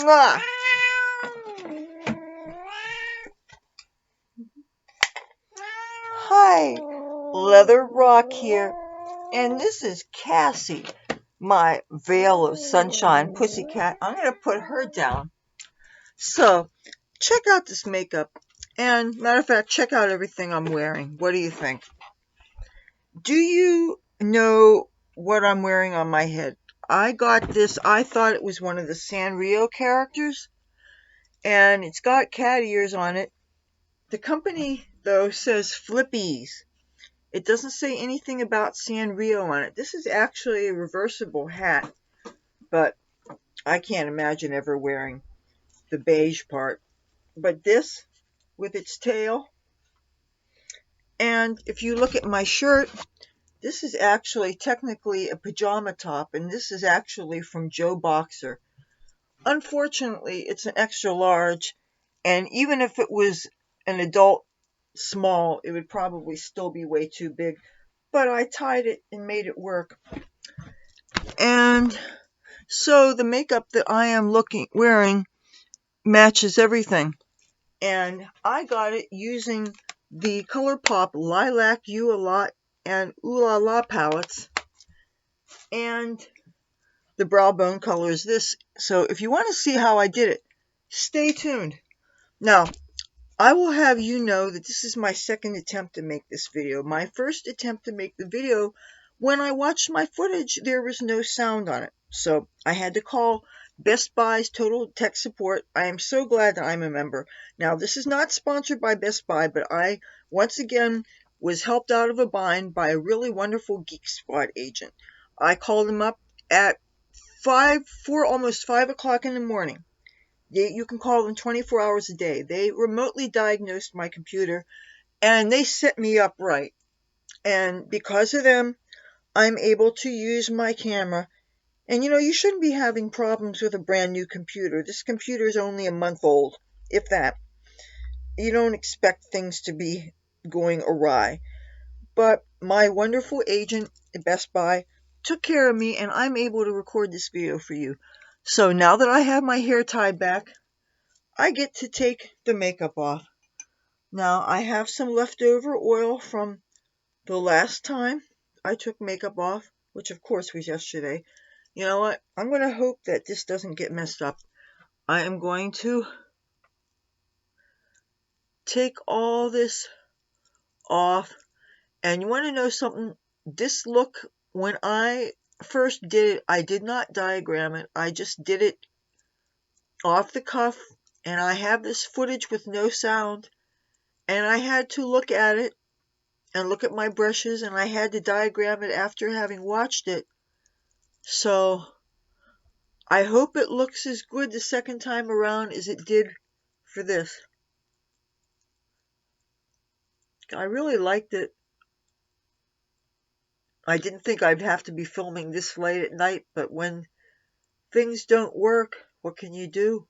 Mwah. Hi, Leather Rock here, and this is Cassie, my veil of sunshine pussycat. I'm going to put her down. So, check out this makeup, and matter of fact, check out everything I'm wearing. What do you think? Do you know what I'm wearing on my head? I got this, I thought it was one of the Sanrio characters, and it's got cat ears on it. The company, though, says Flippies. It doesn't say anything about Sanrio on it. This is actually a reversible hat, but I can't imagine ever wearing the beige part. But this, with its tail, and if you look at my shirt, this is actually technically a pajama top, and this is actually from Joe Boxer. Unfortunately, it's an extra large, and even if it was an adult small, it would probably still be way too big. But I tied it and made it work. And so the makeup that I am wearing matches everything. And I got it using the ColourPop Lilac You A Lot and Ooh La La palettes. And the brow bone color is this. So if you want to see how I did it, stay tuned. Now, I will have you know that this is my second attempt to make this video. My first attempt to make the video, when I watched my footage, there was no sound on it. So I had to call Best Buy's Total Tech Support. I am so glad that I'm a member. Now, this is not sponsored by Best Buy, but I, once again, was helped out of a bind by a really wonderful Geek Squad agent. I called them up at almost 5 o'clock in the morning. You can call them 24 hours a day. They remotely diagnosed my computer, and they set me up right. And because of them, I'm able to use my camera. And you shouldn't be having problems with a brand new computer. This computer is only a month old, if that. You don't expect things to be going awry. But my wonderful agent at Best Buy took care of me, and I'm able to record this video for you. So now that I have my hair tied back, I get to take the makeup off. Now, I have some leftover oil from the last time I took makeup off, which of course was yesterday. You know what? I'm going to hope that this doesn't get messed up. I am going to take all this off. And you want to know something? This look, when I first did it, I did not diagram it. I just did it off the cuff. And I have this footage with no sound. And I had to look at it and look at my brushes, and I had to diagram it after having watched it. So I hope it looks as good the second time around as it did for this. I really liked it. I didn't think I'd have to be filming this late at night, but when things don't work, what can you do?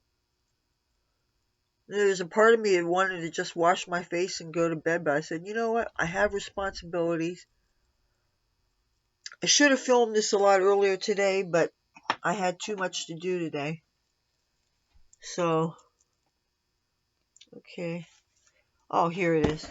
There's a part of me that wanted to just wash my face and go to bed, but I said, you know what? I have responsibilities. I should have filmed this a lot earlier today, but I had too much to do today. So, okay. Oh, here it is.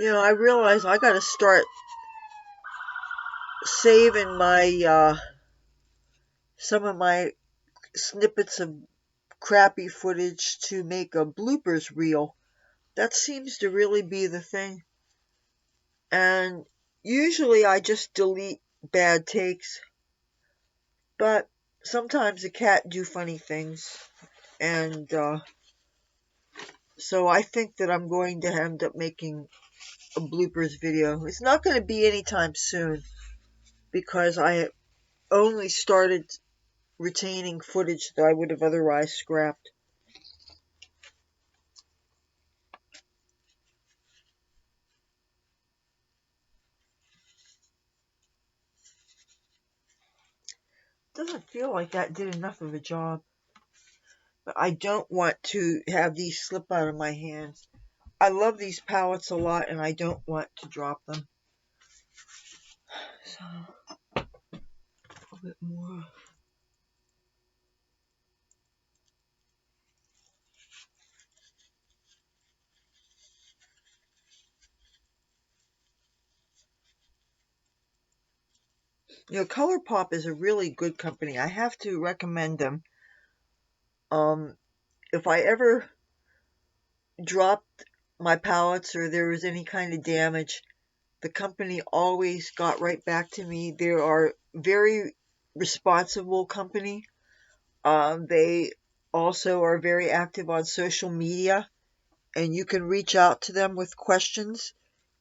I realize I gotta start saving my, some of my snippets of crappy footage to make a bloopers reel. That seems to really be the thing. And usually I just delete bad takes. But sometimes the cat do funny things. And, so I think that I'm going to end up making a bloopers video. It's not going to be anytime soon, because I only started retaining footage that I would have otherwise scrapped. Doesn't feel like that did enough of a job. But I don't want to have these slip out of my hands. I love these palettes a lot and I don't want to drop them. So, a little bit more. You know, ColourPop is a really good company. I have to recommend them. If I ever dropped my palettes or there was any kind of damage, the company always got right back to me. They are very responsible company. They also are very active on social media, and you can reach out to them with questions.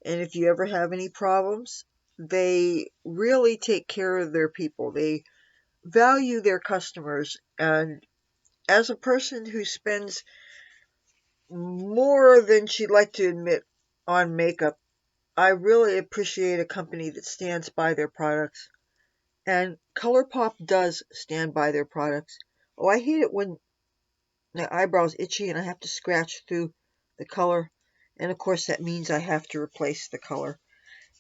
And if you ever have any problems, they really take care of their people. They value their customers. And as a person who spends more than she'd like to admit on makeup, I really appreciate a company that stands by their products. And ColourPop does stand by their products. Oh, I hate it when my eyebrow's itchy and I have to scratch through the color. And of course that means I have to replace the color.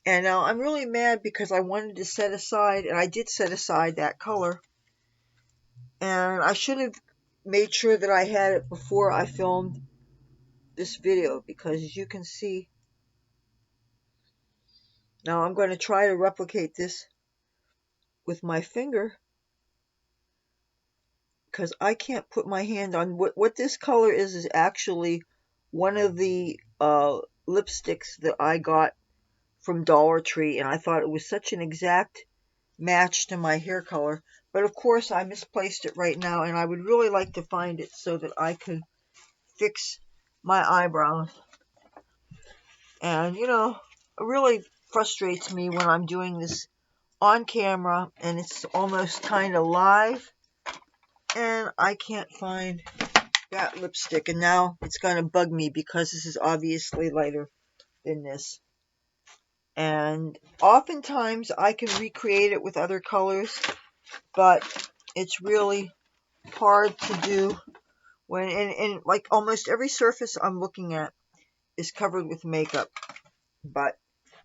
And now I'm really mad because I wanted to set aside, and I did set aside that color. And I should have made sure that I had it before I filmed this video, because as you can see, now I'm going to try to replicate this with my finger, because I can't put my hand on what this color is actually one of the lipsticks that I got from Dollar Tree, and I thought it was such an exact match to my hair color. But of course I misplaced it right now, and I would really like to find it so that I could fix my eyebrows. And you know, it really frustrates me when I'm doing this on camera and it's almost kind of live and I can't find that lipstick, and now it's going to bug me because this is obviously lighter than this. And oftentimes I can recreate it with other colors, but it's really hard to do when, and like almost every surface I'm looking at is covered with makeup. But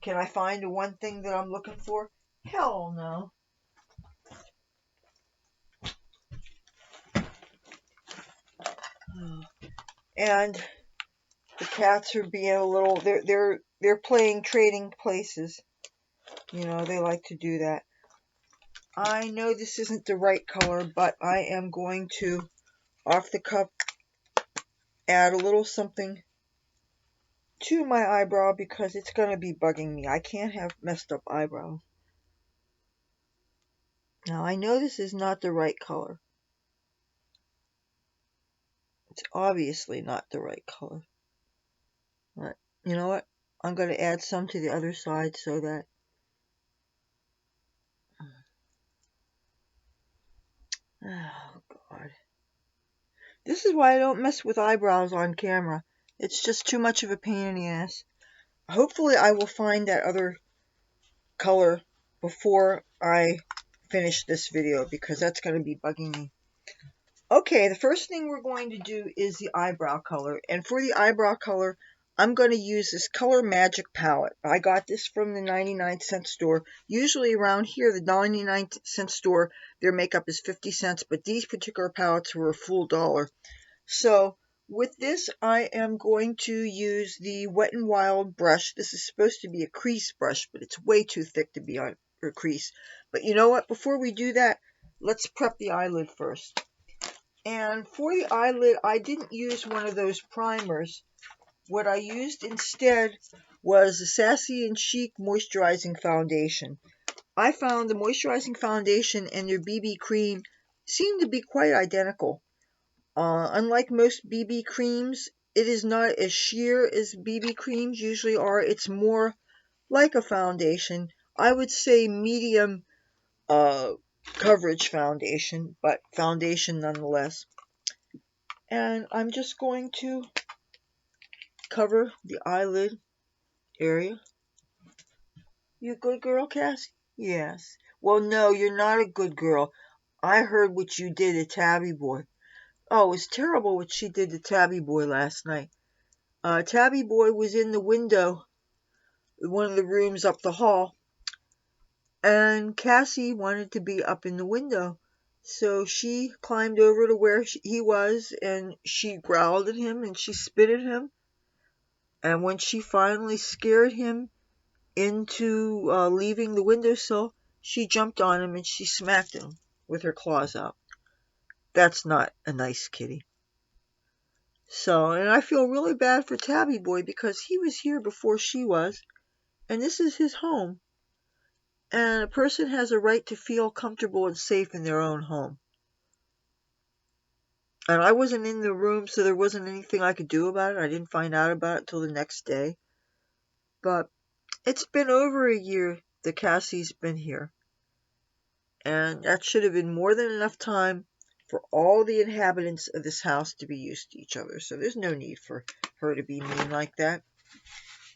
can I find the one thing that I'm looking for? Hell no. And the cats are being a little, they're playing trading places. You know, they like to do that. I know this isn't the right color, but I am going to, off the cuff, add a little something to my eyebrow because it's going to be bugging me. I can't have messed up eyebrows. Now, I know this is not the right color. It's obviously not the right color. But you know what? I'm going to add some to the other side so that oh god. This is why I don't mess with eyebrows on camera. It's just too much of a pain in the ass. Hopefully I will find that other color before I finish this video, because that's going to be bugging me. Okay, the first thing we're going to do is the eyebrow color. And for the eyebrow color, I'm going to use this Color Magic palette. I got this from the 99-cent store. Usually around here, the 99-cent store, their makeup is 50 cents, but these particular palettes were a full $1. So with this, I am going to use the Wet n Wild brush. This is supposed to be a crease brush, but it's way too thick to be on for crease. But you know what? Before we do that, let's prep the eyelid first. And for the eyelid, I didn't use one of those primers. What I used instead was the Sassy and Chic Moisturizing Foundation. I found the moisturizing foundation and their BB cream seem to be quite identical. Unlike most BB creams, it is not as sheer as BB creams usually are. It's more like a foundation. I would say medium coverage foundation, but foundation nonetheless. And I'm just going to cover the eyelid area. You a good girl, Cassie? Yes. Well, no, you're not a good girl. I heard what you did to Tabby Boy. Oh, it was terrible what she did to Tabby Boy last night. Tabby Boy was in the window, one of the rooms up the hall, and Cassie wanted to be up in the window. So she climbed over to where he was, and she growled at him and she spit at him. And when she finally scared him into leaving the windowsill, she jumped on him and she smacked him with her claws out. That's not a nice kitty. So, and I feel really bad for Tabby Boy because he was here before she was, and this is his home. And a person has a right to feel comfortable and safe in their own home. And I wasn't in the room, so there wasn't anything I could do about it. I didn't find out about it till the next day. But it's been over a year that Cassie's been here. And that should have been more than enough time for all the inhabitants of this house to be used to each other. So there's no need for her to be mean like that.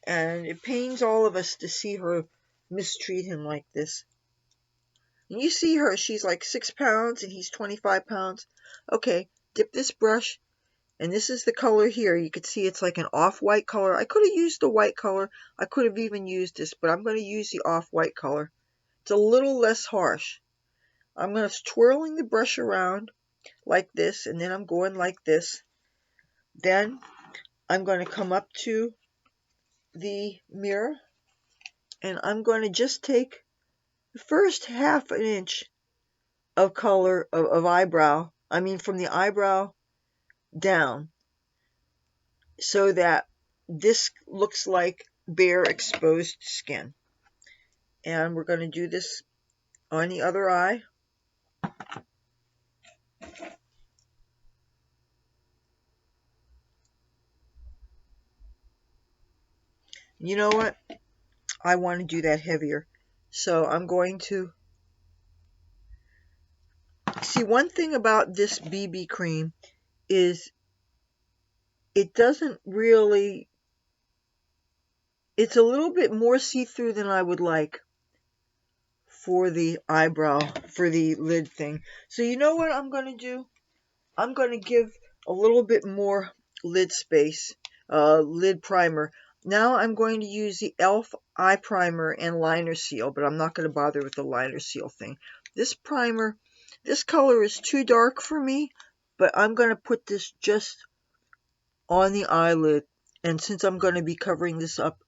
And it pains all of us to see her mistreat him like this. And you see her, she's like 6 pounds and he's 25 pounds. Okay, dip this brush, and this is the color here. You can see it's like an off-white color. I could have used the white color. I could have even used this, but I'm going to use the off-white color. It's a little less harsh. I'm going to twirling the brush around like this, and then I'm going like this. Then I'm going to come up to the mirror, and I'm going to just take the first ½ an inch of color of eyebrow. I mean from the eyebrow down, so that this looks like bare exposed skin. And we're going to do this on the other eye. You know what? I want to do that heavier. So I'm going to see, one thing about this BB cream is it doesn't really, it's a little bit more see-through than I would like for the eyebrow, for the lid thing. So you know what I'm going to do? I'm going to give a little bit more lid space, lid primer. Now I'm going to use the e.l.f. eye primer and liner seal, but I'm not going to bother with the liner seal thing. This primer, this color is too dark for me, but I'm going to put this just on the eyelid. And since I'm going to be covering this up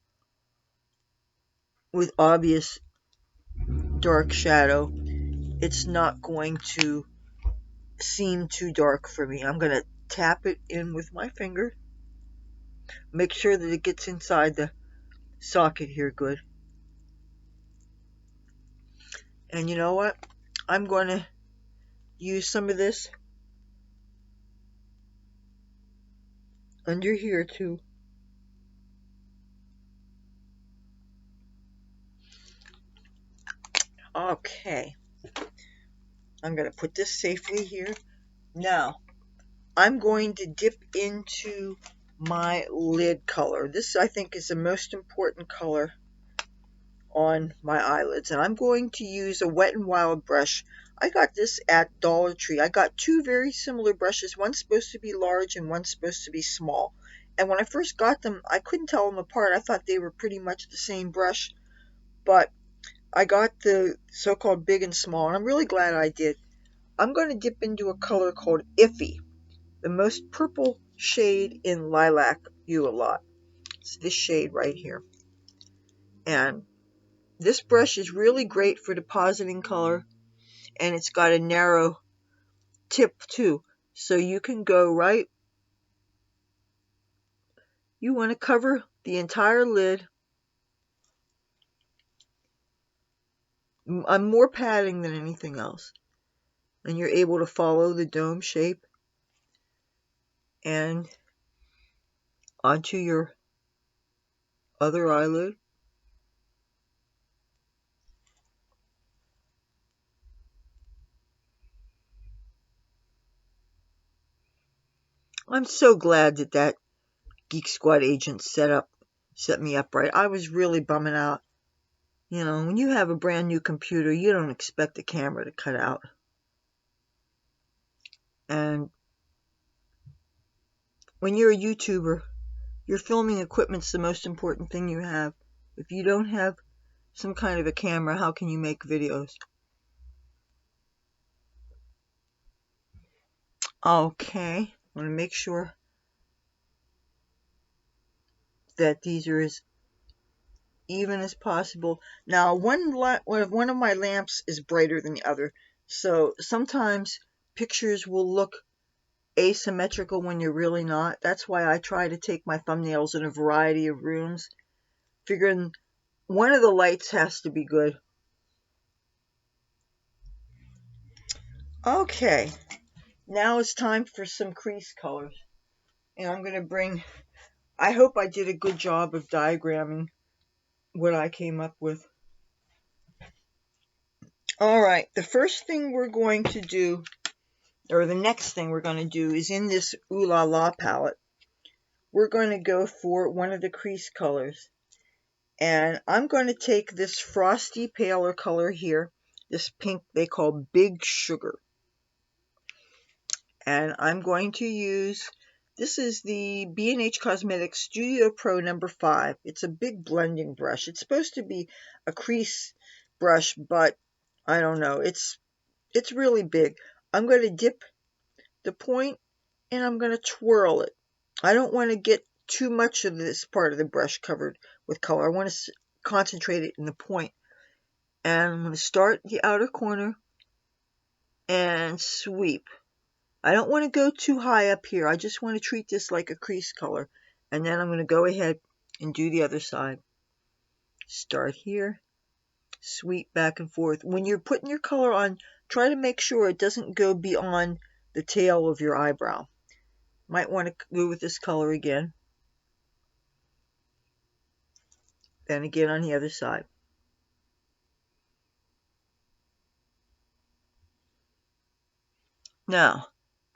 with obvious dark shadow, it's not going to seem too dark for me. I'm going to tap it in with my finger. Make sure that it gets inside the socket here good. And you know what? I'm going to use some of this under here too. Okay. I'm going to put this safely here. Now, I'm going to dip into my lid color. This, I think, is the most important color on my eyelids. And I'm going to use a Wet n Wild brush. I got this at Dollar Tree. I got two very similar brushes. One's supposed to be large and one's supposed to be small. And when I first got them, I couldn't tell them apart. I thought they were pretty much the same brush. But I got the so-called big and small, and I'm really glad I did. I'm going to dip into a color called Iffy, the most purple shade in Lilac You a Lot. It's this shade right here. And this brush is really great for depositing color, and it's got a narrow tip too. So you can go right, you want to cover the entire lid. I'm more padding than anything else. And you're able to follow the dome shape and onto your other eyelid. I'm so glad that that Geek Squad agent set me up right. I was really bumming out. You know, when you have a brand new computer, you don't expect the camera to cut out. And when you're a YouTuber, Your filming equipment's the most important thing you have. If you don't have some kind of a camera, how can you make videos? Okay, I want to make sure that these are as even as possible. Now, one of my lamps is brighter than the other, so sometimes pictures will look asymmetrical when you're really not. That's why I try to take my thumbnails in a variety of rooms, figuring one of the lights has to be good. Okay, now it's time for some crease colors. And I'm going to bring, I hope I did a good job of diagramming what I came up with. Alright, the first thing we're going to do, or the next thing we're going to do, is in this Ooh La La palette, we're going to go for one of the crease colors. And I'm going to take this frosty paler color here, this pink they call Big Sugar. And I'm going to use, this is the B&H Cosmetics Studio Pro number 5. It's a big blending brush. It's supposed to be a crease brush, but I don't know. It's really big. I'm going to dip the point and I'm going to twirl it. I don't want to get too much of this part of the brush covered with color. I want to concentrate it in the point. And I'm going to start the outer corner and sweep. I don't want to go too high up here. I just want to treat this like a crease color. And then I'm going to go ahead and do the other side. Start here, sweep back and forth. When you're putting your color on, try to make sure it doesn't go beyond the tail of your eyebrow. Might want to go with this color again. Then again on the other side. Now,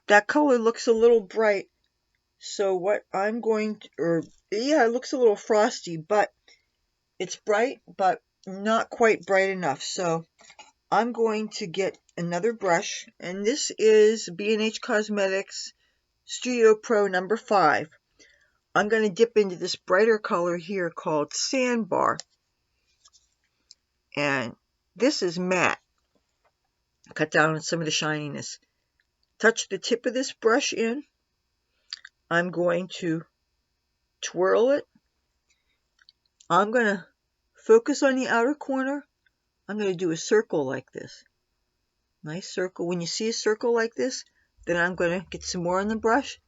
that color looks a little bright. So what I'm going to, yeah, it looks a little frosty, but it's bright, but not quite bright enough. So I'm going to get another brush, and this is B&H Cosmetics Studio Pro number 5. I'm going to dip into this brighter color here called Sandbar. And this is matte. Cut down on some of the shininess. Touch the tip of this brush in. I'm going to twirl it. I'm going to focus on the outer corner. I'm going to do a circle like this. Nice circle. When you see a circle like this, then I'm going to get some more on the brush.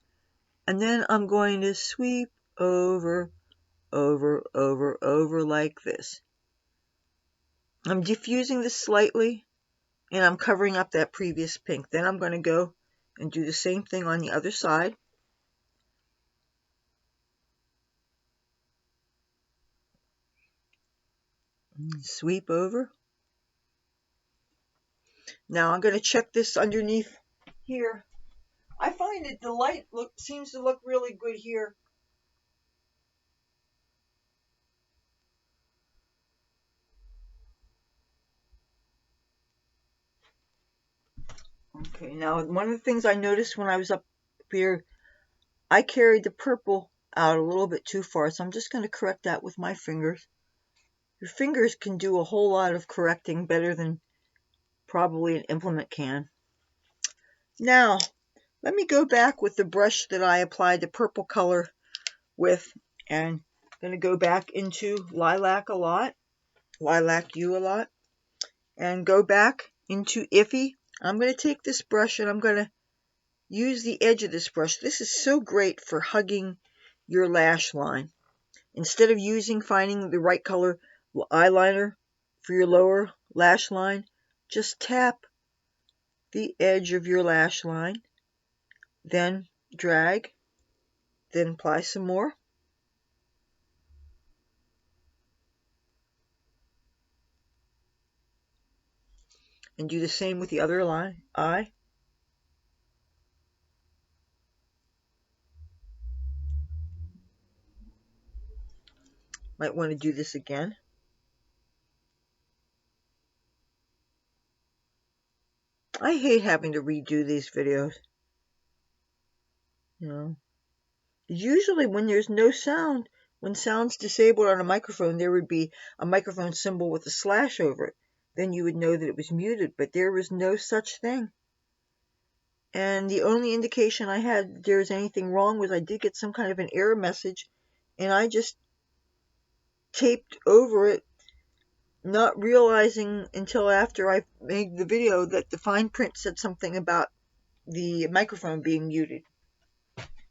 And then I'm going to sweep over, over, over, over like this. I'm diffusing this slightly, and I'm covering up that previous pink. Then I'm going to go and do the same thing on the other side. Sweep over. Now I'm going to check this underneath here. I find that the light seems to look really good here. Okay, now one of the things I noticed when I was up here, I carried the purple out a little bit too far, so I'm just going to correct that with my fingers. Your fingers can do a whole lot of correcting, better than probably an implement can. Now, let me go back with the brush that I applied the purple color with, and I'm going to go back into Lilac You a Lot, and go back into Iffy. I'm going to take this brush and I'm going to use the edge of this brush. This is so great for hugging your lash line. Instead of finding the right color eyeliner for your lower lash line, just tap the edge of your lash line, then drag, then apply some more. And do the same with the other eye. Might want to do this again. I hate having to redo these videos. You know, Usually when there's no sound, when sound's disabled on a microphone, there would be a microphone symbol with a slash over it. Then you would know that it was muted, but there was no such thing. And the only indication I had there was anything wrong was I did get some kind of an error message, and I just taped over it, not realizing until after I made the video that the fine print said something about the microphone being muted.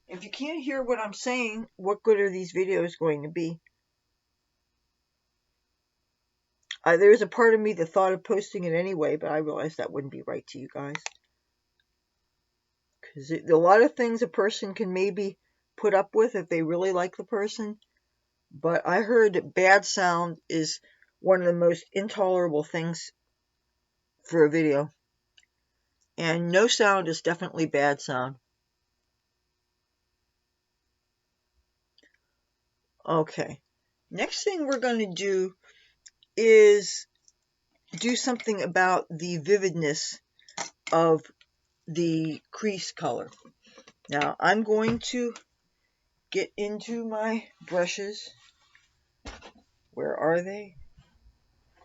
If you can't hear what I'm saying, what good are these videos going to be? There's a part of me that thought of posting it anyway, but I realized that wouldn't be right to you guys. Because a lot of things a person can maybe put up with if they really like the person, but I heard bad sound is one of the most intolerable things for a video. And no sound is definitely bad sound. Okay, next thing we're going to do is do something about the vividness of the crease color. Now I'm going to get into my brushes. Where are they?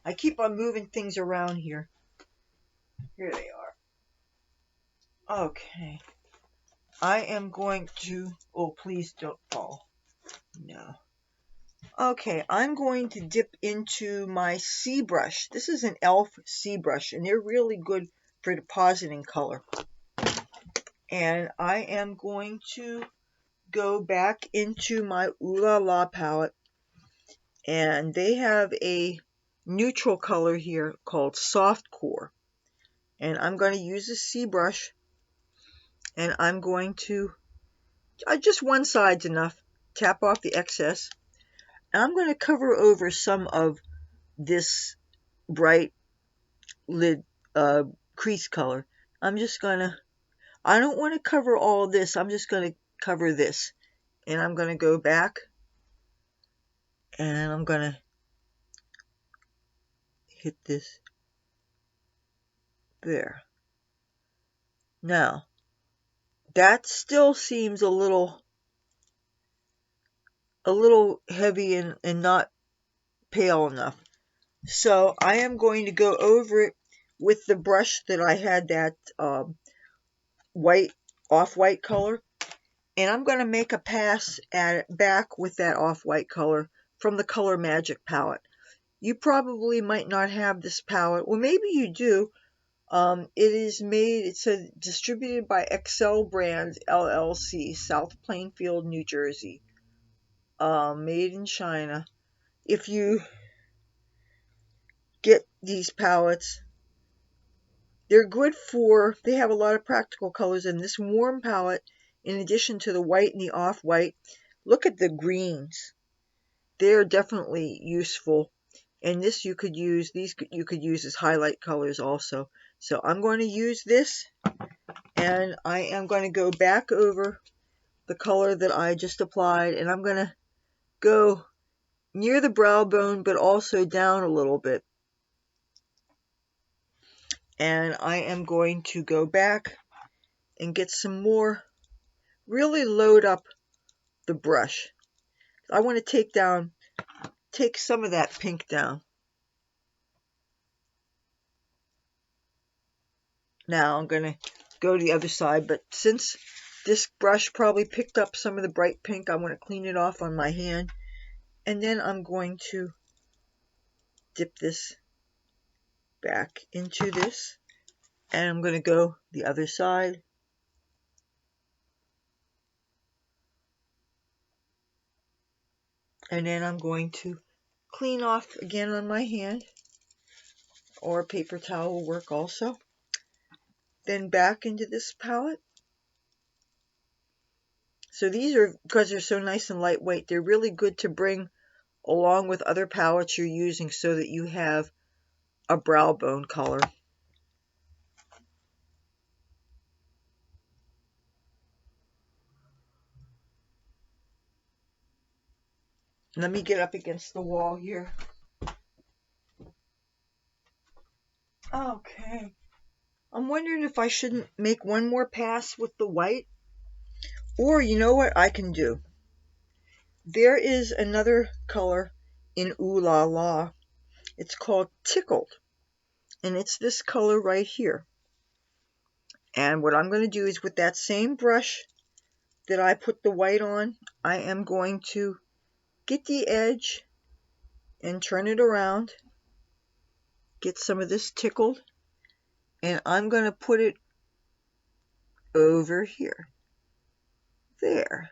I keep on moving things around here. Here they are. Okay. I am going to, oh please don't fall. No. Okay, I'm going to dip into my C brush. This is an e.l.f. C brush, and they're really good for depositing color. And I am going to go back into my Ooh La La palette, and they have a neutral color here called Soft Core. And I'm going to use a C brush, and I'm going to, just one side's enough, tap off the excess. And I'm going to cover over some of this bright lid crease color. I'm just going to, I don't want to cover all this, I'm just going to cover this. And I'm going to go back, and I'm going to hit this there. Now, that still seems a little heavy and not pale enough. So I am going to go over it with the brush that I had that off-white color, and I'm going to make a pass at it back with that off-white color from the Color Magic palette. You probably might not have this palette, well maybe you do. It's distributed by Excel Brands LLC, South Plainfield, New Jersey. Made in China. If you get these palettes, they're good for, they have a lot of practical colors in this warm palette. In addition to the white and the off-white, look at the greens. They're definitely useful. And this you could use, you could use as highlight colors also. So I'm going to use this, and I am going to go back over the color that I just applied, and I'm going to go near the brow bone but also down a little bit. And I am going to go back and get some more, really load up the brush. I want to take some of that pink down. Now I'm going to go to the other side, but since this brush probably picked up some of the bright pink, I want to clean it off on my hand. And then I'm going to dip this back into this, and I'm going to go the other side. And then I'm going to clean off again on my hand, or a paper towel will work also. Then back into this palette. So these are, because they're so nice and lightweight, they're really good to bring along with other palettes you're using so that you have a brow bone color. Let me get up against the wall here. Okay. I'm wondering if I shouldn't make one more pass with the white, Or you know what I can do? There is another color in Ooh La La. It's called Tickled, and it's this color right here. And what I'm going to do is with that same brush that I put the white on, I am going to get the edge and turn it around, get some of this tickled, and I'm going to put it over here. There.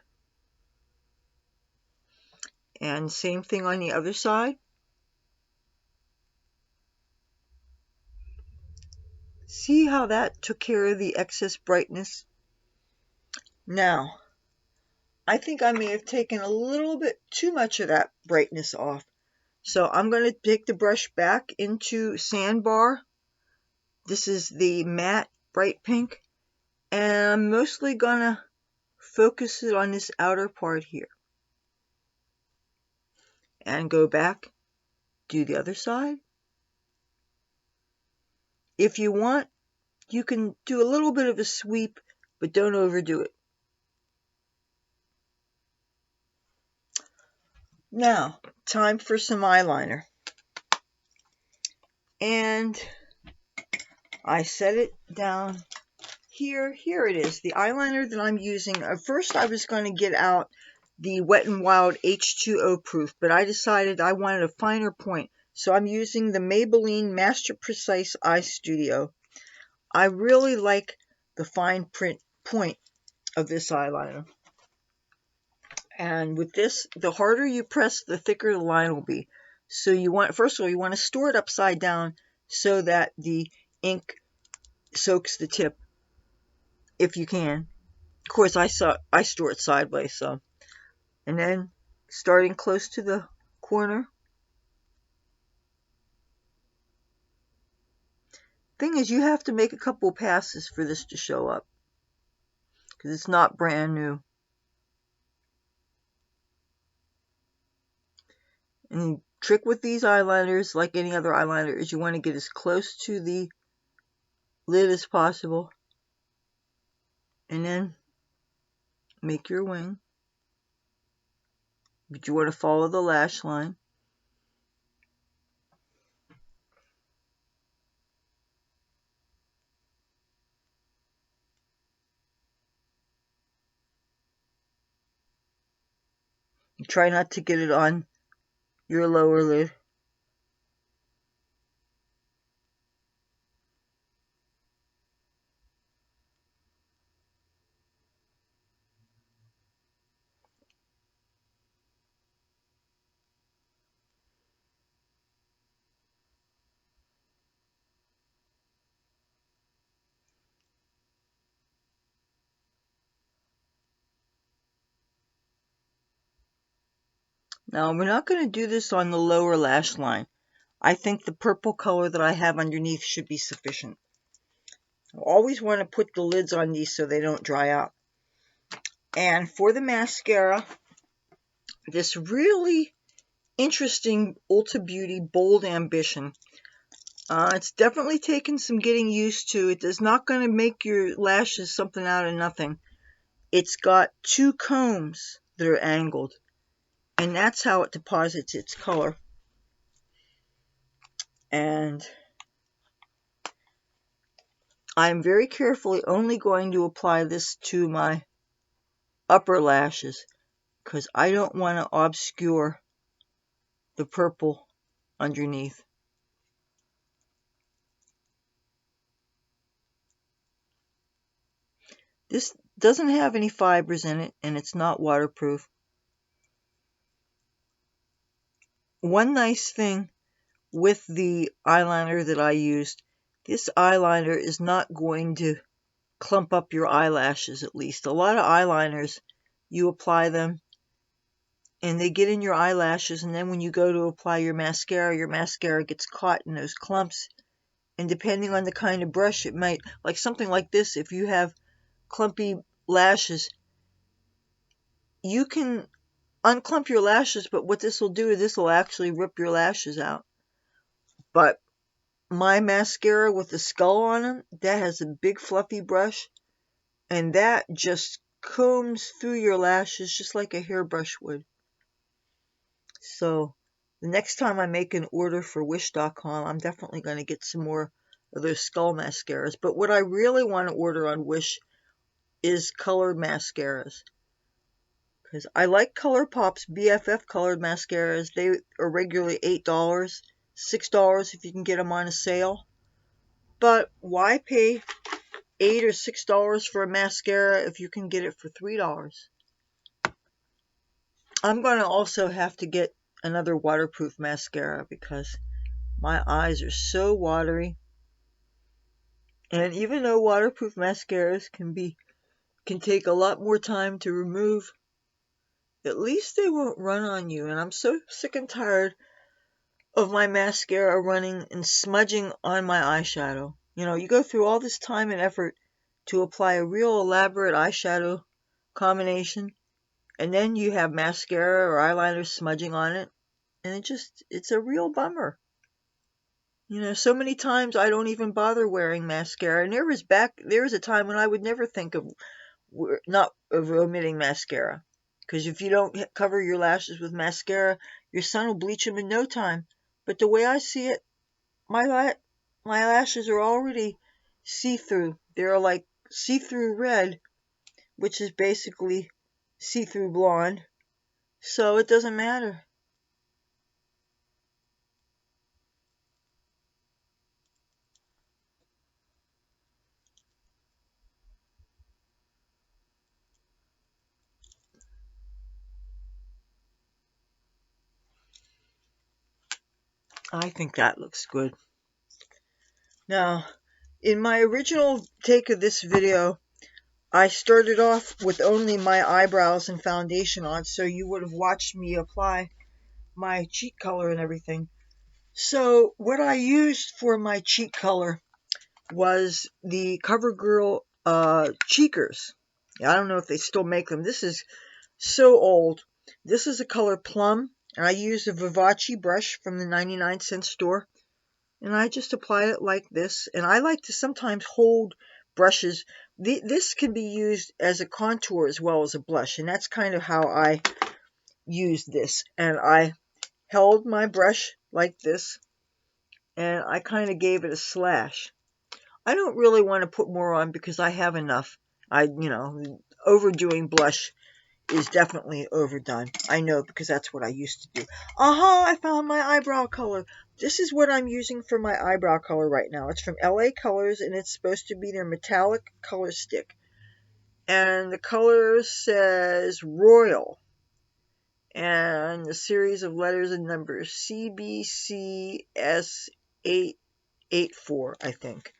And same thing on the other side. See how that took care of the excess brightness? Now, I think I may have taken a little bit too much of that brightness off. So I'm going to take the brush back into Sandbar. This is the matte bright pink. And I'm mostly going to focus it on this outer part here. And go back, do the other side. If you want, you can do a little bit of a sweep, but don't overdo it. Now, time for some eyeliner. And I set it down here. Here it is, the eyeliner that I'm using. At first I was going to get out the Wet n Wild H2O Proof, but I decided I wanted a finer point. So I'm using the Maybelline Master Precise Eye Studio. I really like the fine print point of this eyeliner. And with this, the harder you press, the thicker the line will be. So you want, first of all, you want to store it upside down so that the ink soaks the tip, if you can. Of course, I store it sideways, so. And then, starting close to the corner. Thing is, you have to make a couple passes for this to show up, because it's not brand new. And the trick with these eyeliners, like any other eyeliner, is you want to get as close to the lid as possible. And then make your wing. But you want to follow the lash line. You try not to get it on your lower lid. Now, we're not going to do this on the lower lash line. I think the purple color that I have underneath should be sufficient. I always want to put the lids on these so they don't dry out. And for the mascara, this really interesting Ulta Beauty Bold Ambition. It's definitely taken some getting used to. It is not going to make your lashes something out of nothing. It's got two combs that are angled, and that's how it deposits its color. And I'm very carefully only going to apply this to my upper lashes because I don't want to obscure the purple underneath. This doesn't have any fibers in it, and it's not waterproof. One nice thing with the eyeliner that I used, this eyeliner is not going to clump up your eyelashes, at least. A lot of eyeliners, you apply them and they get in your eyelashes, and then when you go to apply your mascara gets caught in those clumps. And depending on the kind of brush, it might, like something like this, if you have clumpy lashes, you can unclump your lashes, but what this will do is this will actually rip your lashes out. But my mascara with the skull on them, that has a big fluffy brush, and that just combs through your lashes just like a hairbrush would. So the next time I make an order for Wish.com, I'm definitely going to get some more of those skull mascaras. But what I really want to order on Wish is colored mascaras. Because I like ColourPop's BFF colored mascaras. They are regularly $8, $6 if you can get them on a sale. But why pay $8 or $6 for a mascara if you can get it for $3? I'm going to also have to get another waterproof mascara because my eyes are so watery. And even though waterproof mascaras can take a lot more time to remove, at least they won't run on you. And I'm so sick and tired of my mascara running and smudging on my eyeshadow. You know, you go through all this time and effort to apply a real elaborate eyeshadow combination, and then you have mascara or eyeliner smudging on it, and it's a real bummer. You know, so many times I don't even bother wearing mascara, and there was a time when I would never think of omitting mascara, because if you don't cover your lashes with mascara, your sun will bleach them in no time. But the way I see it, my lashes are already see-through. They're like see-through red, which is basically see-through blonde, so it doesn't matter. I think that looks good. Now, in my original take of this video, I started off with only my eyebrows and foundation on, so you would have watched me apply my cheek color and everything. So what I used for my cheek color was the CoverGirl Cheekers. I don't know if they still make them. This is so old. This is a color Plum, and I used a Vivace brush from the 99-cent store, and I just applied it like this. And I like to sometimes hold brushes. This can be used as a contour as well as a blush, and that's kind of how I used this. And I held my brush like this, and I kind of gave it a slash. I don't really want to put more on because I have enough. Overdoing blush is definitely overdone. I know, because that's what I used to do. I found my eyebrow color. This is what I'm using for my eyebrow color right now. It's from LA Colors, and it's supposed to be their metallic color stick. And the color says Royal. And the series of letters and numbers, CBCS884, I think.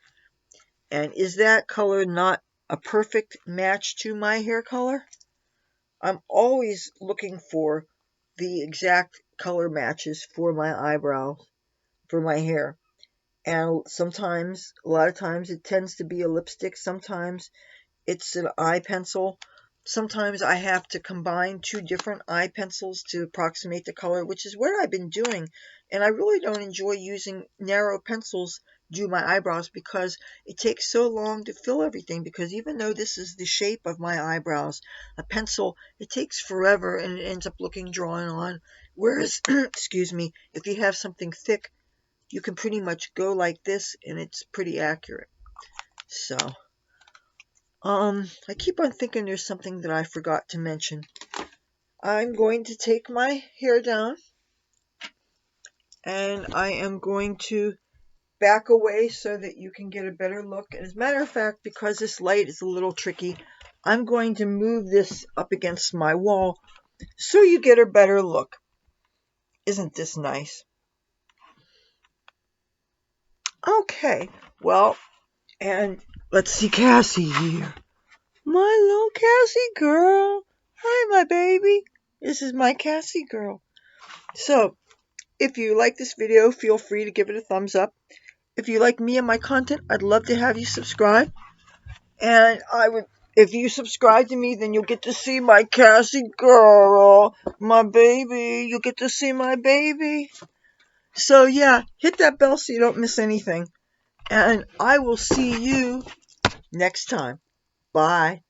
And is that color not a perfect match to my hair color? I'm always looking for the exact color matches for my eyebrows, for my hair. And sometimes, a lot of times, it tends to be a lipstick. Sometimes it's an eye pencil. Sometimes I have to combine two different eye pencils to approximate the color, which is what I've been doing. And I really don't enjoy using narrow pencils to do my eyebrows because it takes so long to fill everything. Because even though this is the shape of my eyebrows, a pencil, it takes forever and it ends up looking drawn on. Whereas, excuse me, if you have something thick, you can pretty much go like this and it's pretty accurate. So I keep on thinking there's something that I forgot to mention. I'm going to take my hair down, and I am going to back away so that you can get a better look. And as a matter of fact, because this light is a little tricky, I'm going to move this up against my wall so you get a better look. Isn't this nice? Okay, well, and let's see Cassie here. My little Cassie girl. Hi, my baby. This is my Cassie girl. So, if you like this video, feel free to give it a thumbs up. If you like me and my content, I'd love to have you subscribe. And if you subscribe to me, then you'll get to see my Cassie girl. My baby. You'll get to see my baby. So, yeah, hit that bell so you don't miss anything. And I will see you next time. Bye.